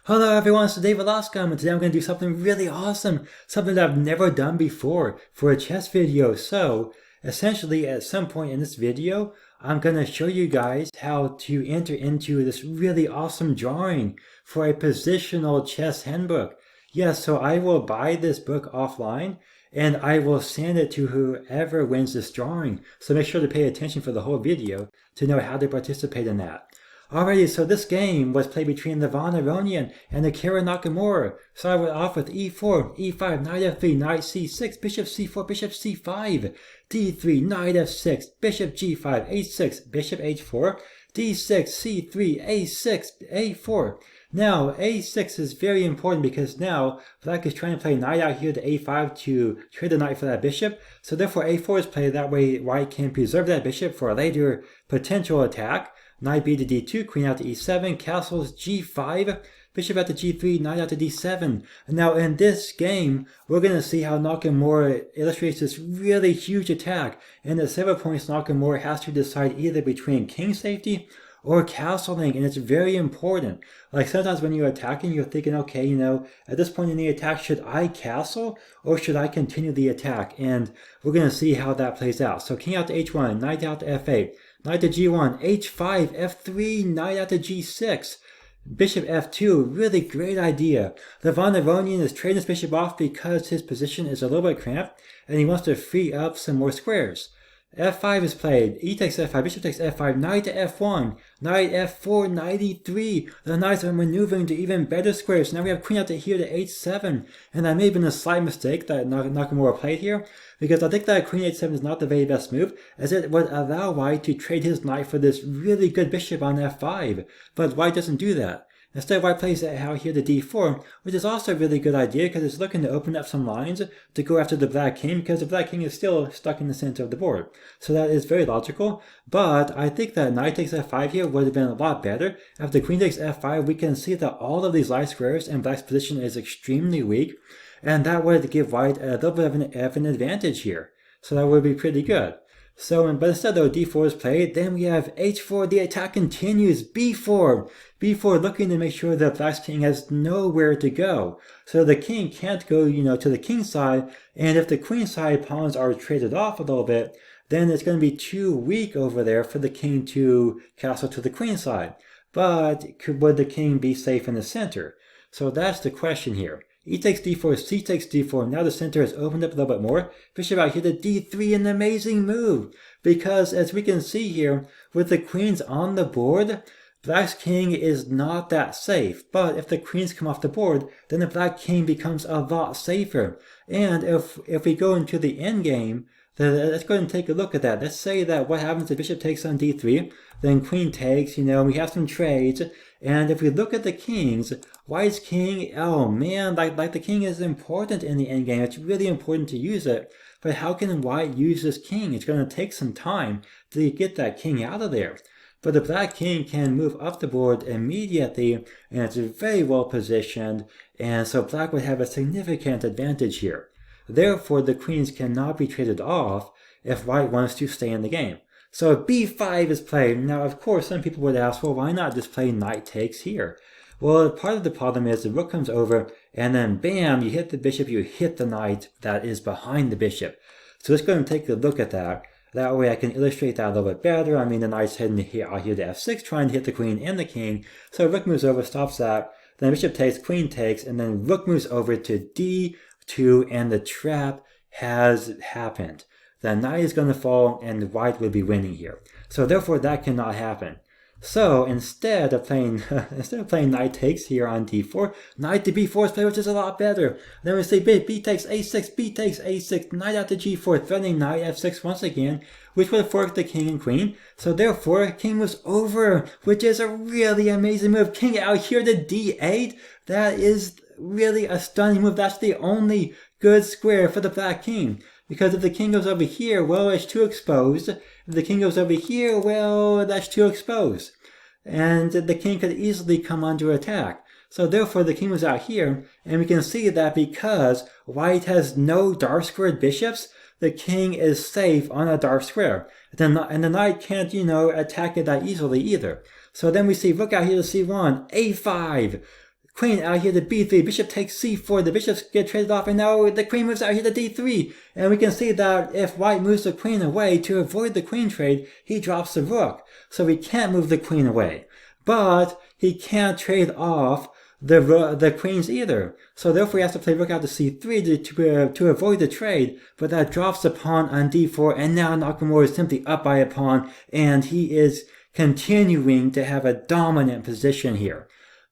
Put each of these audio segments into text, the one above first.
Hello everyone, it's Dave Velasco, and today I'm going to do something really awesome, something that I've never done before for a chess video. So, essentially at some point in this video, I'm going to show you guys how to enter into this really awesome drawing for a positional chess handbook. Yes, so I will buy this book offline, and I will send it to whoever wins this drawing. So make sure to pay attention for the whole video to know how to participate in that. Alrighty, so this game was played between Levon Aronian and Hikaru Nakamura. So I went off with e4, e5, knight f3, knight c6, bishop c4, bishop c5, d3, knight f6, bishop g5, h6, bishop h4, d6, c3, a6, a4. Now, a6 is very important because now black is trying to play knight out here to a5 to trade the knight for that bishop. So therefore a4 is played, that way white can preserve that bishop for a later potential attack. Knight b to d2, queen out to e7, castles g5, bishop out to g3, knight out to d7. Now in this game, we're going to see how Nakamura illustrates this really huge attack. And at 7 points, Nakamura has to decide either between king safety or castling, and it's very important. Like sometimes when you're attacking, you're thinking, okay, at this point in the attack, should I castle or should I continue the attack? And we're going to see how that plays out. So king out to h1, knight out to f8, knight to g1, h5, f3, knight out to g6, bishop f2, really great idea. Levon Aronian is trading his bishop off because his position is a little bit cramped and he wants to free up some more squares. f5 is played, e takes f5, bishop takes f5, knight to f1, knight f4, knight e3. The knights are maneuvering to even better squares. Now we have queen out to here to h7, and that may have been a slight mistake that Nakamura played here, because I think that queen h7 is not the very best move, as it would allow white to trade his knight for this really good bishop on f5, but white doesn't do that. Instead, white plays out here to d4, which is also a really good idea because it's looking to open up some lines to go after the black king, because the black king is still stuck in the center of the board. So that is very logical, but I think that knight takes f5 here would have been a lot better. After queen takes f5, we can see that all of these light squares and black's position is extremely weak, and that would give white a little bit of an advantage here. So that would be pretty good. So, but instead though d4 is played, then we have h4, the attack continues, b4 looking to make sure that black's king has nowhere to go. So the king can't go, to the king side, and if the queen side pawns are traded off a little bit, then it's going to be too weak over there for the king to castle to the queen side. But would the king be safe in the center? So that's the question here. E takes d4, c takes d4. Now the center has opened up a little bit more. Bishop out here to d3, an amazing move. Because as we can see here, with the queens on the board, black's king is not that safe. But if the queens come off the board, then the black king becomes a lot safer. And if we go into the endgame, let's go ahead and take a look at that. Let's say that what happens if bishop takes on d3, then queen takes, we have some trades. And if we look at the kings, white's king, oh man, like the king is important in the endgame. It's really important to use it. But how can white use this king? It's going to take some time to get that king out of there. But the black king can move up the board immediately, and it's very well positioned, and so black would have a significant advantage here. Therefore, the queens cannot be traded off if white wants to stay in the game. So b5 is played. Now, of course, some people would ask, well, why not just play knight takes here? Well, part of the problem is the rook comes over, and then bam, you hit the bishop, you hit the knight that is behind the bishop. So let's go and take a look at that. That way I can illustrate that a little bit better. I mean, the knight's heading out here to f6, trying to hit the queen and the king. So rook moves over, stops that. Then bishop takes, queen takes, and then rook moves over to d2, and the trap has happened. The knight is going to fall, and white will be winning here. So therefore, that cannot happen. So instead of playing knight takes here on d4, knight to b4 is played, which is a lot better. Then we say b takes a6, b takes a6, knight out to g4, threatening knight f6 once again, which would fork the king and queen. So therefore, king moves over, which is a really amazing move. King out here to d8. That is really a stunning move. That's the only good square for the black king. Because if the king goes over here, well, it's too exposed. If the king goes over here, well, that's too exposed. And the king could easily come under attack. So therefore, the king was out here, and we can see that because white has no dark squared bishops, the king is safe on a dark square. And the knight can't, attack it that easily either. So then we see rook out here to c1, a5. queen out here to b3, bishop takes c4, the bishops get traded off, and now the queen moves out here to d3. And we can see that if white moves the queen away to avoid the queen trade, he drops the rook. So he can't move the queen away. But he can't trade off the queens either. So therefore he has to play rook out to c3 to avoid the trade, but that drops the pawn on d4, and now Nakamura is simply up by a pawn, and he is continuing to have a dominant position here.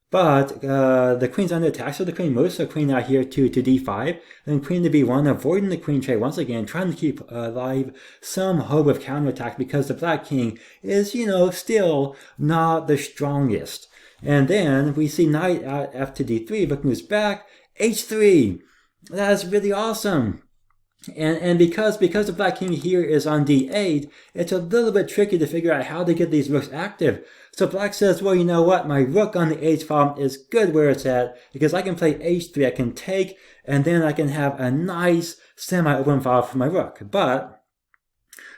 But the queen's under attack, so the queen moves, so queen out here to d5, then queen to b1, avoiding the queen trade once again, trying to keep alive some hope of counterattack because the black king is, still not the strongest. And then we see knight at f to d3, rook moves back, h3. That is really awesome. And because the black king here is on d8, it's a little bit tricky to figure out how to get these rooks active. So black says, well, you know what, my rook on the h file is good where it's at, because I can play h3, I can take, and then I can have a nice semi-open file for my rook. But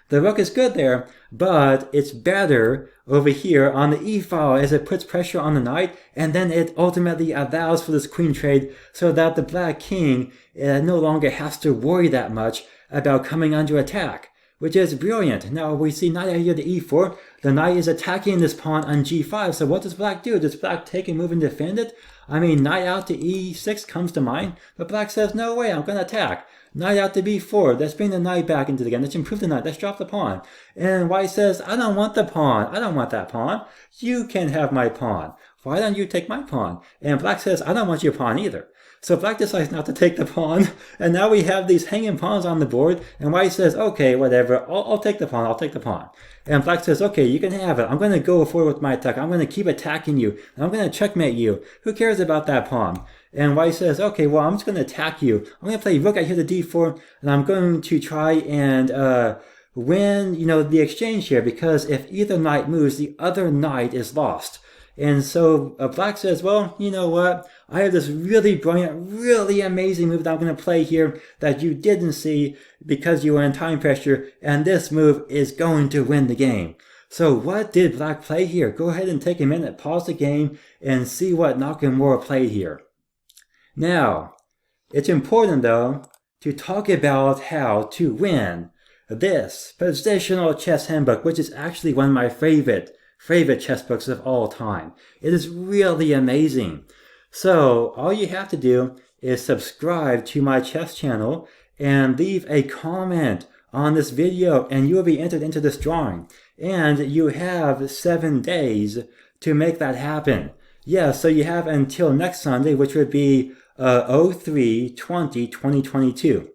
the rook is good there, but it's better over here on the e file as it puts pressure on the knight, and then it ultimately allows for this queen trade so that the black king no longer has to worry that much about coming under attack, which is brilliant. Now we see knight out here to e4. The knight is attacking this pawn on g5. So what does black do? Does black take and move and defend it? I mean, knight out to e6 comes to mind, but black says, no way, I'm going to attack. Knight out to b4. Let's bring the knight back into the game. Let's improve the knight. Let's drop the pawn. And white says, I don't want the pawn. I don't want that pawn. You can have my pawn. Why don't you take my pawn? And black says, I don't want your pawn either. So black decides not to take the pawn, and now we have these hanging pawns on the board, and white says, okay, whatever, I'll take the pawn, I'll take the pawn. And black says, okay, you can have it. I'm going to go forward with my attack. I'm going to keep attacking you, and I'm going to checkmate you. Who cares about that pawn? And white says, okay, well, I'm just going to attack you. I'm going to play rook out here to d4, and I'm going to try and win, the exchange here, because if either knight moves, the other knight is lost. And so black says, well, you know what? I have this really brilliant, really amazing move that I'm going to play here that you didn't see because you were in time pressure, and this move is going to win the game. So what did black play here? Go ahead and take a minute, pause the game, and see what Nakamura played here. Now, it's important, though, to talk about how to win this positional chess handbook, which is actually one of my favorite chess books of all time. It is really amazing. So all you have to do is subscribe to my chess channel and leave a comment on this video, and you will be entered into this drawing. And you have 7 days to make that happen. Yeah, so you have until next Sunday, which would be 03/20/2022.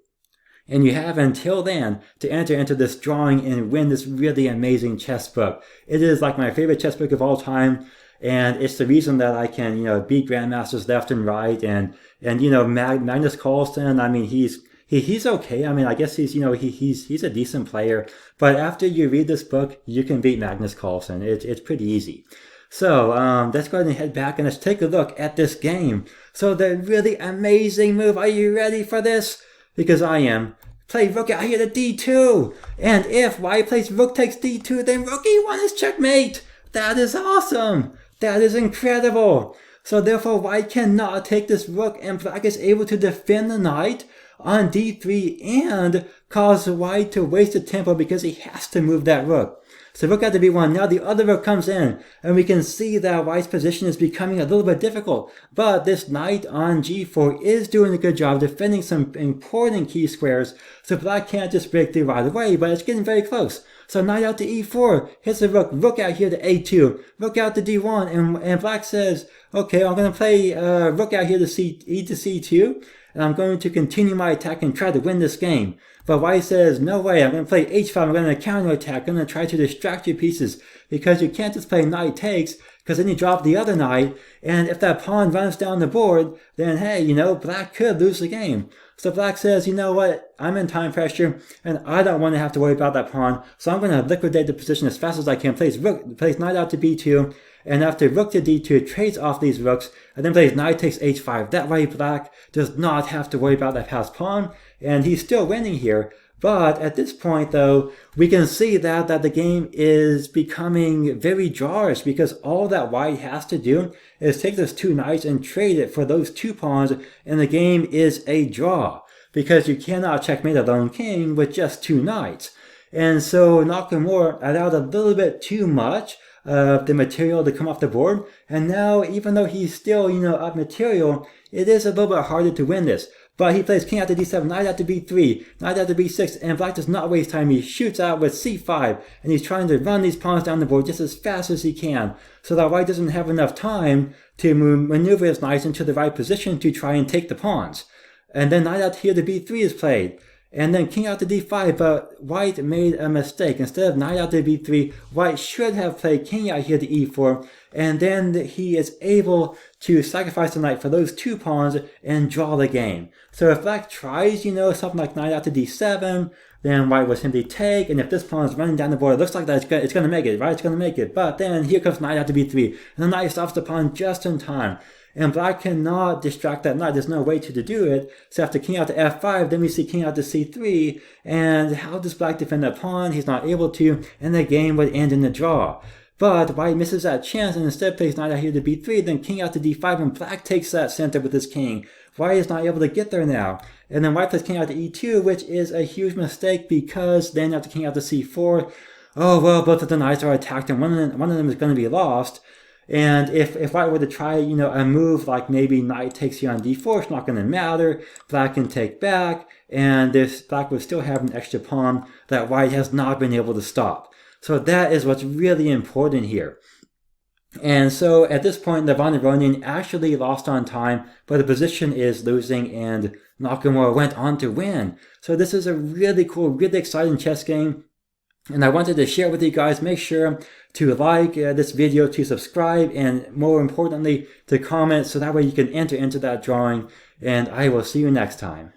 And you have until then to enter into this drawing and win this really amazing chess book. It is like my favorite chess book of all time, and it's the reason that I can, beat grandmasters left and right, and Magnus Carlsen. I mean, he's okay. I mean, I guess he's a decent player. But after you read this book, you can beat Magnus Carlsen. It's pretty easy. So let's go ahead and head back and let's take a look at this game. So the really amazing move. Are you ready for this? Because I am. Play rook out here to d2. And if white plays rook takes d2, then rook e1 is checkmate. That is awesome. That is incredible. So therefore white cannot take this rook, and black is able to defend the knight on d3 and cause white to waste the tempo because he has to move that rook. So rook out to b1. Now the other rook comes in, and we can see that white's position is becoming a little bit difficult. But this knight on g4 is doing a good job defending some important key squares, so black can't just break through right away, but it's getting very close. So knight out to e4, hits the rook, rook out here to a2, rook out to d1, and black says, okay, I'm going to play rook out here to e to c2, and I'm going to continue my attack and try to win this game. But white says, no way, I'm going to play h5, I'm going to counterattack, I'm going to try to distract your pieces, because you can't just play knight takes, because then you drop the other knight, and if that pawn runs down the board, then hey, black could lose the game. So black says, you know what, I'm in time pressure, and I don't want to have to worry about that pawn, so I'm going to liquidate the position as fast as I can, plays knight out to b2, and after rook to d2, trades off these rooks, and then plays knight takes h5. That way black does not have to worry about that passed pawn, and he's still winning here, But at this point, though, we can see that the game is becoming very jarred because all that white has to do is take those 2 knights and trade it for those 2 pawns, and the game is a draw because you cannot checkmate a lone king with just 2 knights. And so Nakamura allowed a little bit too much of the material to come off the board, and now even though he's still, up material, it is a little bit harder to win this. But he plays king after d7, knight after b3, knight after b6, and black does not waste time. He shoots out with c5, and he's trying to run these pawns down the board just as fast as he can, so that white doesn't have enough time to maneuver his knights into the right position to try and take the pawns. And then knight out here to b3 is played. And then king out to d5, but white made a mistake. Instead of knight out to b3, white should have played king out here to e4, and then he is able to sacrifice the knight for those 2 pawns and draw the game. So if black tries, something like knight out to d7, then white will simply take, and if this pawn is running down the board, it looks like that it's going to make it, right? It's going to make it. But then here comes knight out to b3, and the knight stops the pawn just in time. And black cannot distract that knight. There's no way to do it. So after king out to f5, then we see king out to c3. And how does black defend that pawn? He's not able to, and the game would end in a draw. But white misses that chance and instead plays knight out here to b3, then king out to d5, and black takes that center with his king. White is not able to get there now. And then white plays king out to e2, which is a huge mistake because then after king out to c4, oh well, both of the knights are attacked and one of them is going to be lost. And if white were to try, a move like maybe knight takes here on d4, it's not going to matter. Black can take back, and this black would still have an extra pawn that white has not been able to stop. So that is what's really important here. And so at this point, Levon Aronian actually lost on time, but the position is losing, and Nakamura went on to win. So this is a really cool, really exciting chess game. And I wanted to share with you guys. Make sure to like this video, to subscribe, and more importantly, to comment so that way you can enter into that drawing. And I will see you next time.